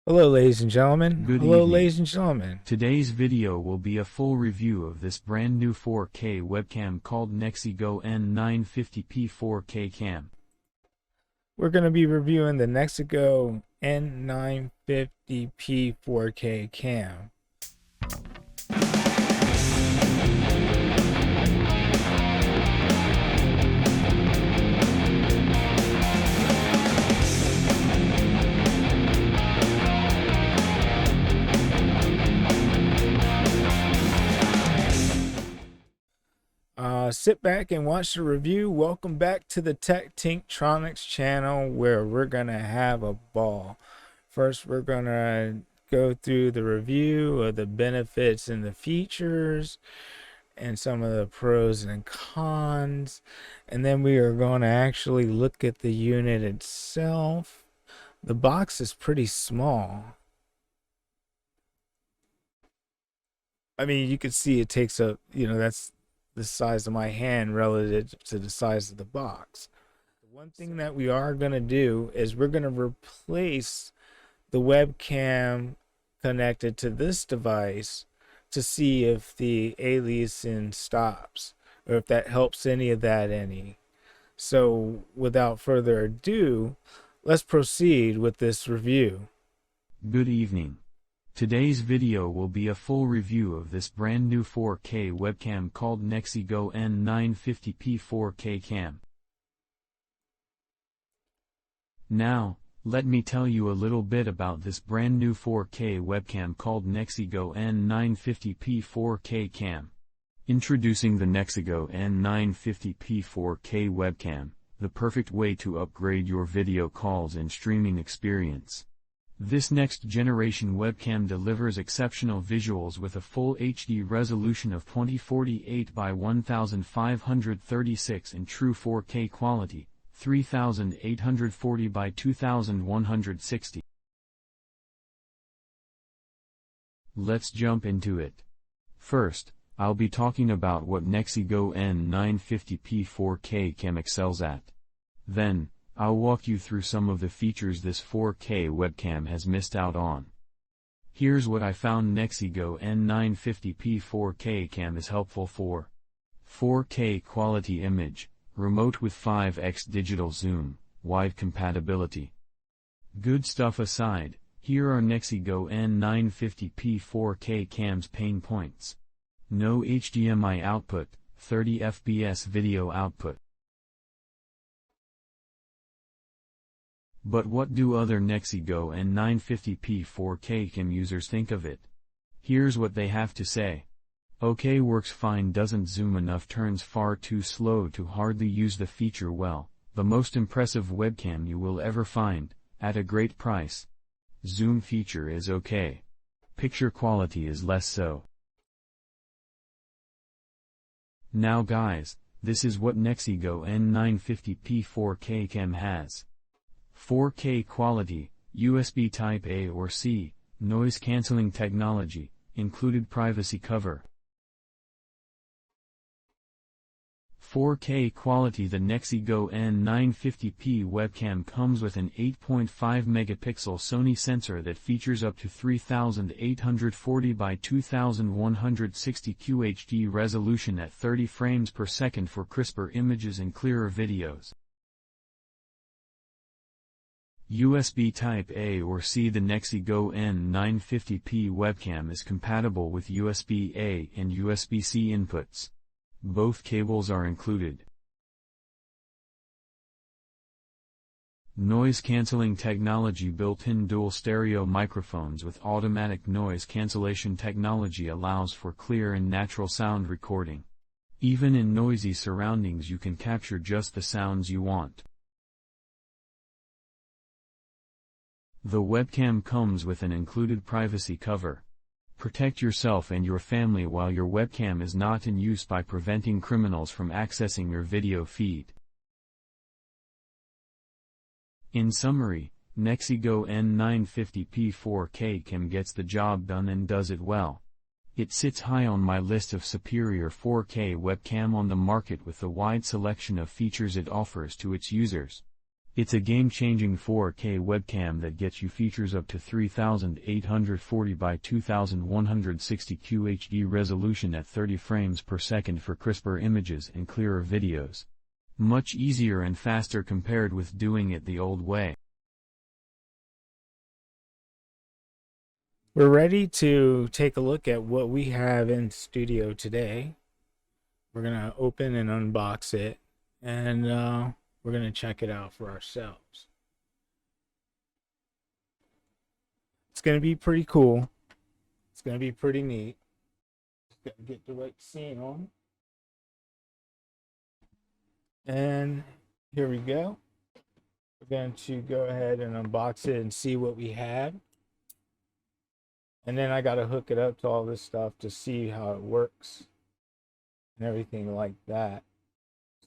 Hello, ladies and gentlemen. Good Hello, evening. ladies and gentlemen. Today's video will be a full review of this brand new 4K webcam called Nexigo N950P 4K cam. We're going to be reviewing the Nexigo N950P 4K cam. Sit back and watch the review. Welcome back to the Tech Tinktronics channel, where we're going to have a ball. First, we're going to go through the review of the benefits and the features and some of the pros and cons. And then we are going to actually look at the unit itself. The box is pretty small. I mean, you can see it takes up, that's the size of my hand relative to the size of the box. One thing that we are going to do is we're going to replace the webcam connected to this device to see if the aliasing stops or if that helps any of that any. So without further ado, let's proceed with this review. Good evening. Today's video will be a full review of this brand new 4K webcam called Nexigo N950P 4K cam. Now, let me tell you a little bit about this brand new 4K webcam called Nexigo N950P 4K cam. Introducing the Nexigo N950P 4K webcam, the perfect way to upgrade your video calls and streaming experience. This next-generation webcam delivers exceptional visuals with a full HD resolution of 2048 by 1536 in true 4K quality, 3840 by 2160. Let's jump into it. First, I'll be talking about what Nexigo N950P 4K cam excels at. Then, I'll walk you through some of the features this 4K webcam has missed out on. Here's what I found Nexigo N950P 4K cam is helpful for. 4K quality image, remote with 5x digital zoom, wide compatibility. Good stuff aside, here are Nexigo N950P 4K cam's pain points. No HDMI output, 30 fps video output. But what do other Nexigo N950P 4K cam users think of it? Here's what they have to say. OK, works fine, doesn't zoom enough, turns far too slow to hardly use the feature well, the most impressive webcam you will ever find, at a great price. Zoom feature is OK. Picture quality is less so. Now guys, this is what Nexigo N950P 4K cam has. 4K quality, USB Type-A or C, noise cancelling technology, included privacy cover. 4K quality. The Nexigo N950P webcam comes with an 8.5 megapixel Sony sensor that features up to 3840 by 2160 QHD resolution at 30 frames per second for crisper images and clearer videos. USB Type-A or C. The Nexigo N950P webcam is compatible with USB-A and USB-C inputs. Both cables are included. Noise cancelling technology. Built-in dual stereo microphones with automatic noise cancellation technology allows for clear and natural sound recording. Even in noisy surroundings you can capture just the sounds you want. The webcam comes with an included privacy cover. Protect yourself and your family while your webcam is not in use by preventing criminals from accessing your video feed. In summary, Nexigo N950P 4K cam gets the job done and does it well. It sits high on my list of superior 4K webcam on the market with the wide selection of features it offers to its users. It's a game-changing 4K webcam that gets you features up to 3840 by 2160 QHD resolution at 30 frames per second for crisper images and clearer videos. Much easier and faster compared with doing it the old way. We're ready to take a look at what we have in studio today. We're going to open and unbox it, and we're going to check it out for ourselves. It's going to be pretty cool. It's going to be pretty neat. Just got to get the right scene on. And here we go. We're going to go ahead and unbox it and see what we have. And then I got to hook it up to all this stuff to see how it works and everything like that.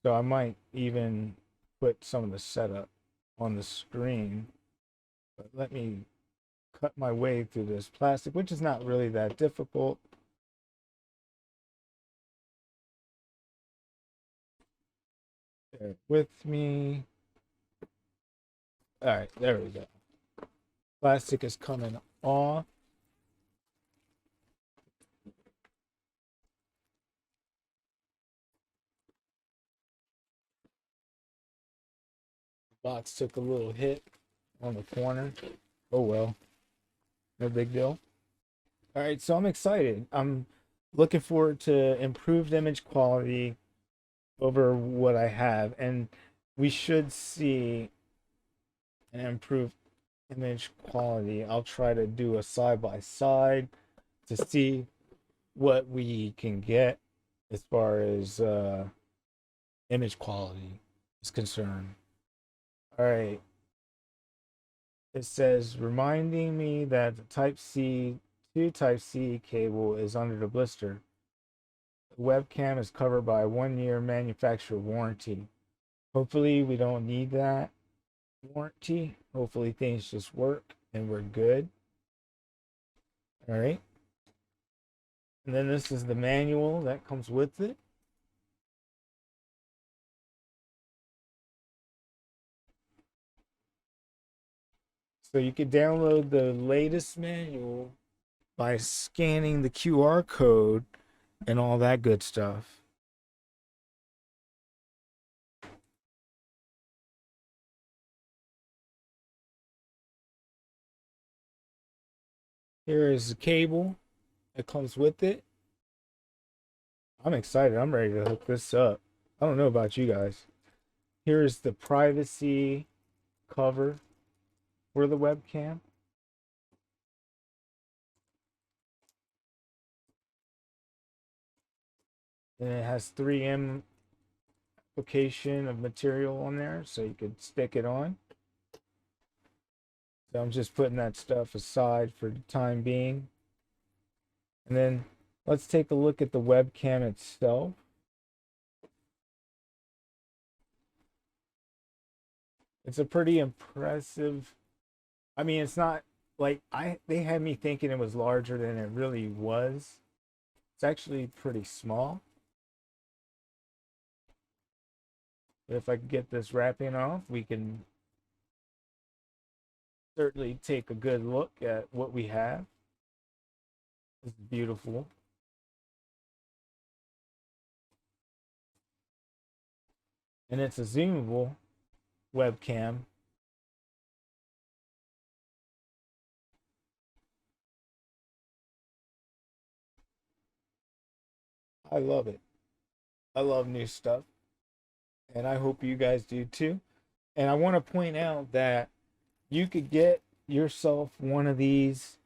So I might even put some of the setup on the screen. But let me cut my way through this plastic, which is not really that difficult. Bear with me. All right, there we go. Plastic is coming off. Box took a little hit on the corner. Oh well, no big deal. All right, so I'm excited. I'm looking forward to improved image quality over what I have, and we should see an improved image quality. I'll try to do a side by side to see what we can get as far as image quality is concerned. All right. It says, reminding me that the Type-C to Type-C cable is under the blister. The webcam is covered by a 1-year manufacturer warranty. Hopefully we don't need that warranty. Hopefully things just work and we're good. All right. And then this is the manual that comes with it. So you can download the latest manual by scanning the QR code and all that good stuff. Here is the cable that comes with it. I'm excited. I'm ready to hook this up. I don't know about you guys. Here is the privacy cover for the webcam. And it has 3M application of material on there, so you could stick it on. So I'm just putting that stuff aside for the time being. And then let's take a look at the webcam itself. It's a pretty impressive. I mean, it's not like they had me thinking it was larger than it really was. It's actually pretty small. But if I can get this wrapping off, we can certainly take a good look at what we have. This is beautiful. And it's a zoomable webcam. I love it. I love new stuff. And I hope you guys do too. And I want to point out that you could get yourself one of these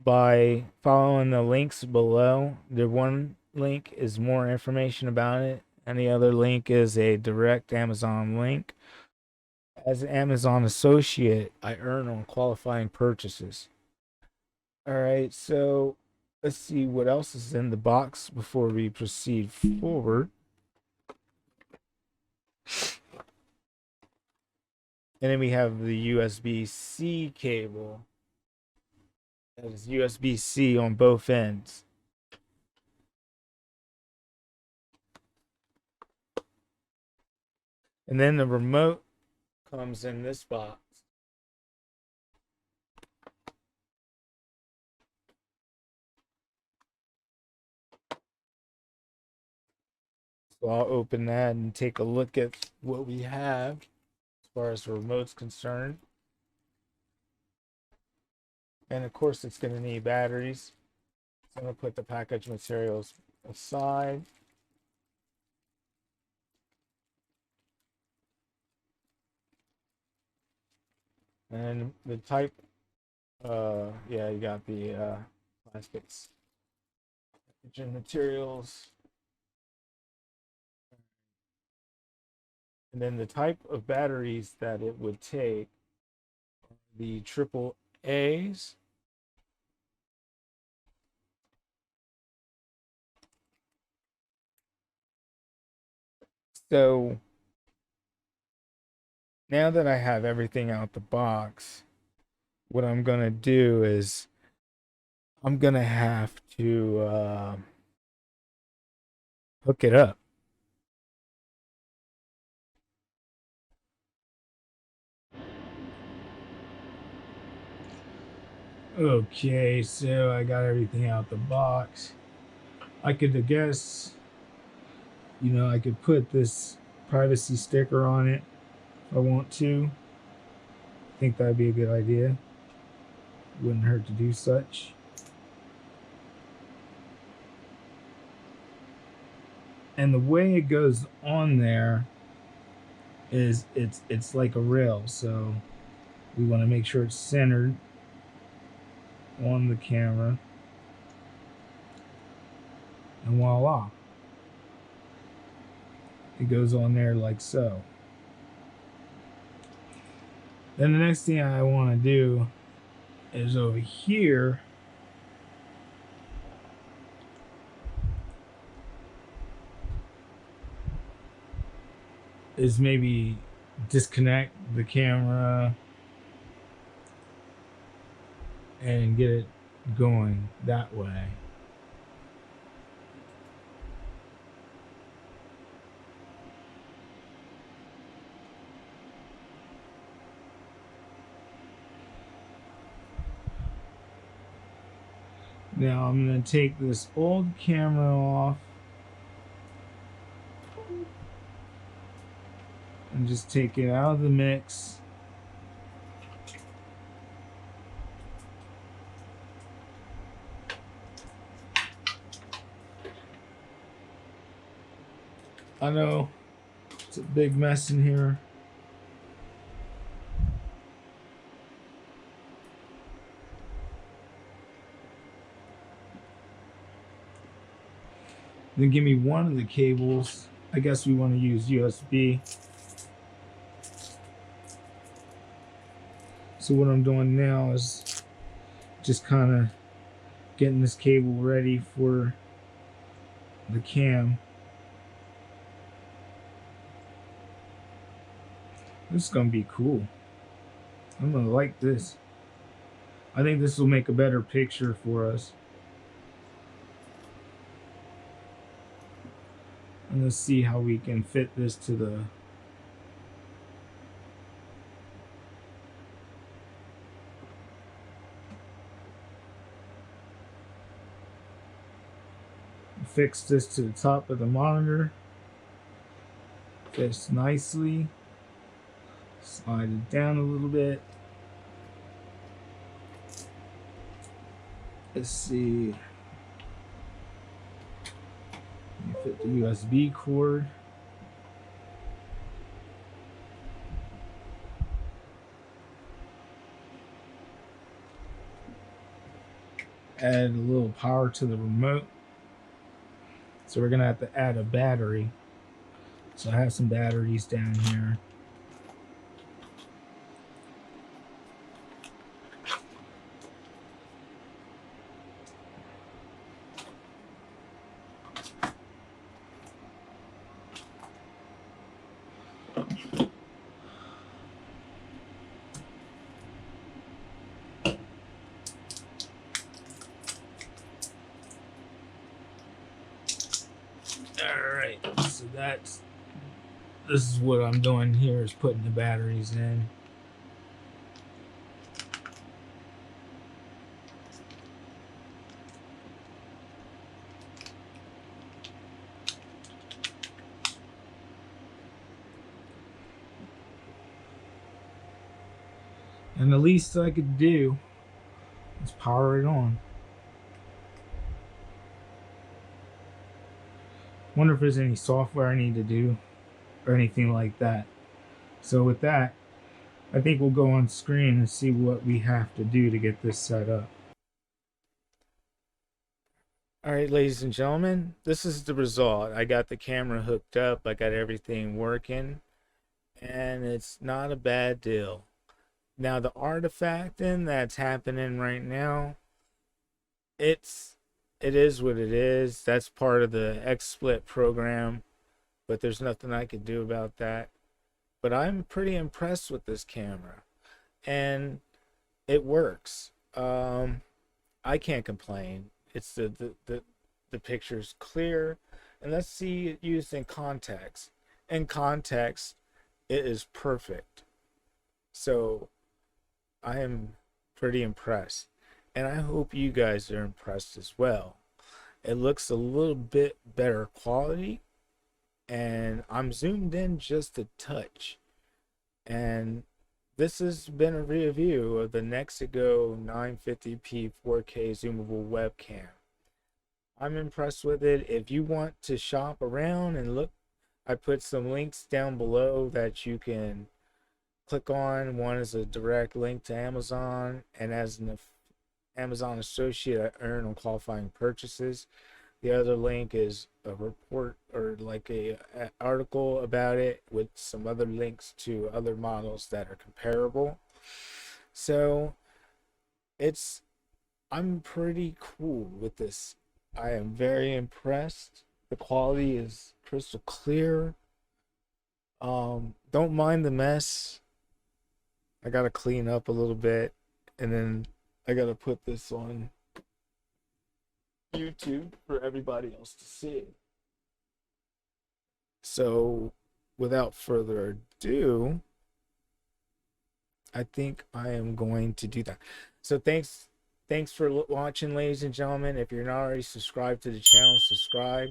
by following the links below. The one link is more information about it, and the other link is a direct Amazon link. As an Amazon associate, I earn on qualifying purchases. All right, so let's see what else is in the box before we proceed forward. And then we have the USB-C cable. That is USB-C on both ends. And then the remote comes in this box. So I'll open that and take a look at what we have as far as the remote's concerned. And of course it's going to need batteries. So I'm going to put the package materials aside. And the type, yeah, you got the plastics, packaging materials. And then the type of batteries that it would take, the triple A's. So now that I have everything out the box, what I'm gonna do is I'm gonna have to hook it up. Okay, so I got everything out the box. I could, I guess, I could put this privacy sticker on it if I want to. I think that'd be a good idea. Wouldn't hurt to do such. And the way it goes on there is it's like a rail, so we want to make sure it's centered on the camera, and voila, it goes on there like so. Then the next thing I want to do is over here is maybe disconnect the camera and get it going that way. Now I'm going to take this old camera off and just take it out of the mix. I know it's a big mess in here. Then give me one of the cables. I guess we want to use USB. So what I'm doing now is just kind of getting this cable ready for the cam. This is going to be cool. I'm going to like this. I think this will make a better picture for us. And let's see how we can fit this to the fix this to the top of the monitor. Fits nicely. Slide it down a little bit. Let's see. Fit the USB cord. Add a little power to the remote. So we're gonna have to add a battery. So I have some batteries down here. Alright, so that's this is what I'm doing here, is putting the batteries in. And the least I could do is power it on. Wonder if there's any software I need to do or anything like that. So with that, I think we'll go on screen and see what we have to do to get this set up. All right, ladies and gentlemen, this is the result. I got the camera hooked up, I got everything working, and it's not a bad deal. Now the artifacting that's happening right now, it is what it is. That's part of the XSplit program, but there's nothing I could do about that. But I'm pretty impressed with this camera, and it works. I can't complain. It's the picture's clear, and let's see it used in context. In context, it is perfect. So I am pretty impressed, and I hope you guys are impressed as well. It looks a little bit better quality, and I'm zoomed in just a touch. And this has been a review of the Nexigo N950P 4K Zoomable Webcam. I'm impressed with it. If you want to shop around and look, I put some links down below that you can click on. One is a direct link to Amazon, and as an Amazon associate, I earn on qualifying purchases. The other link is a report, or like a article about it, with some other links to other models that are comparable. So I'm pretty cool with this. I am very impressed. The quality is crystal clear. Don't mind the mess. I gotta clean up a little bit, and then I gotta put this on YouTube for everybody else to see. So without further ado, I think I am going to do that. So thanks for watching, ladies and gentlemen. If you're not already subscribed to the channel, subscribe.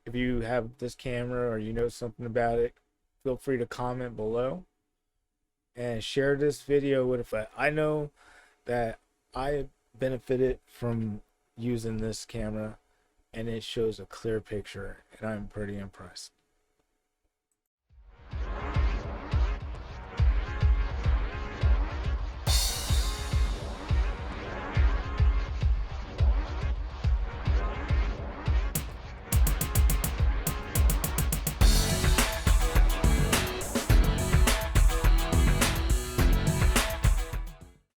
If you have this camera or you know something about it, feel free to comment below and share this video with a friend. I know that I benefited from using this camera, and it shows a clear picture, and I'm pretty impressed.